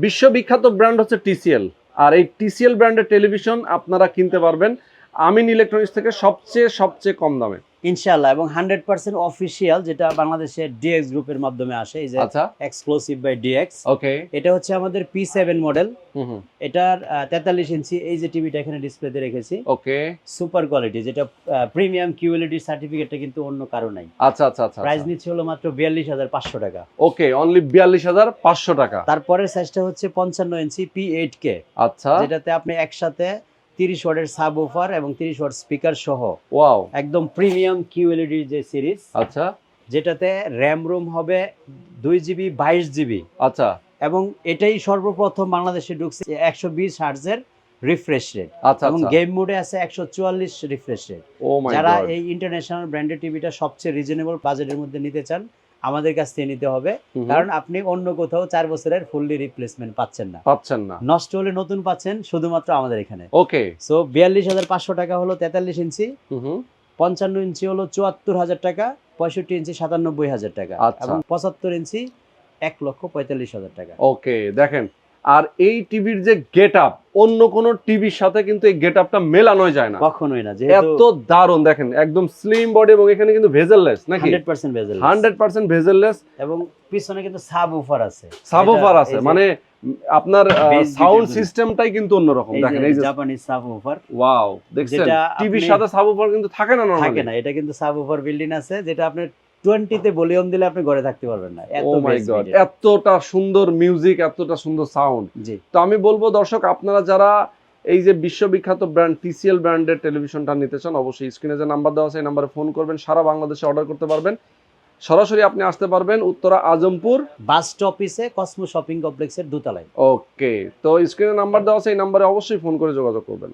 বিশ্ববিখ্যাত ব্র্যান্ড হচ্ছে টিসিএল, আর এই টিসিএল ব্র্যান্ডের টেলিভিশন আপনারা কিনতে পারবেন আমিন ইলেকট্রনিক্স থেকে সবচেয়ে কম দামে ইনশাআল্লাহ, এবং 100% অফিসিয়াল, যেটা বাংলাদেশের ডিএক্স গ্রুপের মাধ্যমে আসে। এই যে আচ্ছা, এক্সক্লুসিভ বাই ডিএক্স, ওকে, এটা হচ্ছে আমাদের P7 মডেল। হুম, এটার 43 ইঞ্চি, এই যে টিভিটা এখানে ডিসপ্লেতে রেখেছি, ওকে, সুপার কোয়ালিটি, যেটা প্রিমিয়াম কিউএলইডি সার্টিফিকেটটা কিন্তু অন্য কারো নাই। আচ্ছা, প্রাইস নিচ্ছে হলো মাত্র 42,500 টাকা। ওকে, অনলি 42,500 টাকা। তারপরের সাইজটা হচ্ছে 55 ইঞ্চি P8K, আচ্ছা, যেটাতে আপনি একসাথে 30 ওয়াটের সাবওয়ুফার এবং 30 ওয়াট স্পিকার সহ ওয়াও, একদম প্রিমিয়াম কিউএলইডি যে সিরিজ, আচ্ছা, যেটাতে র্যাম রোম হবে 2GB 22GB, আচ্ছা, এবং এটাই সর্বপ্রথম বাংলাদেশে ঢুকছে 120 হার্টজের রিফ্রেশ রেট, আচ্ছা, এবং গেম মোডে আছে 144 রিফ্রেশ রেট। ও মাই যারা গড, এই ইন্টারন্যাশনাল ব্র্যান্ডেড টিভিটা সবচেয়ে রিজনেবল বাজেটের মধ্যে নিতে চান, আমাদের কাছ থেকে নিতে হবে, কারণ আপনি অন্য কোথাও 4 বছরের ফুললি রিপ্লেসমেন্ট পাচ্ছেন না, নষ্ট হলে নতুন পাচ্ছেন শুধুমাত্র আমাদের এখানে। ওকে, সো 42,500 টাকা হলো 43 ইঞ্চি, 55 ইঞ্চি হলো 74,000 টাকা, 65 ইঞ্চি 97,000 টাকা, আচ্ছা। এবং 75 ইঞ্চি 1,45,000 টাকা। ওকে, দেখেন, আর এই টিভির যে গেট আপ অন্য কোন টিভির সাথে কিন্তু এই গেট আপটা মেলানোই যায় না, কখনোই না, যেহেতু এত দারুণ। দেখেন একদম স্লিম বডি, এবং এখানে কিন্তু ভেজেললেস নাকি 100% ভেজেল, 100% ভেজেললেস, এবং পিছনে কিন্তু সাবওয়ুফার আছে, সাবওয়ুফার আছে, এই যে মানে আপনার Bass সাউন্ড beat এর সিস্টেমটাই কিন্তু অন্যরকম। দেখেন এই যে জাপানিজ সাবওয়ুফার, ওয়াও, দেখছেন যেটা টিভির আপনি- সাথে সাবওয়ুফার কিন্তু থাকে না থাকে নরমালি। না, এটা কিন্তু সাবওয়ুফার বিল্ডিং আছে, যেটা আপনি 20 তে ভলিউম দিলে আপনি ঘরে থাকতে পারবেন না, এত ও মাই bass গড, beat এর। এতটা সুন্দর মিউজিক, এতটা সুন্দর সাউন্ড। জি, তো আমি বলবো দর্শক, আপনারা যারা এই যে বিশ্ববিখ্যাত ব্র্যান্ড টিসিএল ব্র্যান্ডের টেলিভিশনটা নিতে চান, অবশ্যই স্ক্রিনে যে নাম্বার দেওয়া আছে এই নাম্বারে ফোন করবেন, সারা বাংলাদেশে অর্ডার করতে পারবেন। সরাসরি আপনি আসতে পারবেন উত্তরা আজমপুর বাস স্টপিসে কসমো শপিং কমপ্লেক্সের দোতলায়। ওকে, তো স্ক্রিনে নাম্বার দেওয়া আছে এই নাম্বারে অবশ্যই ফোন করে যোগাযোগ করবেন।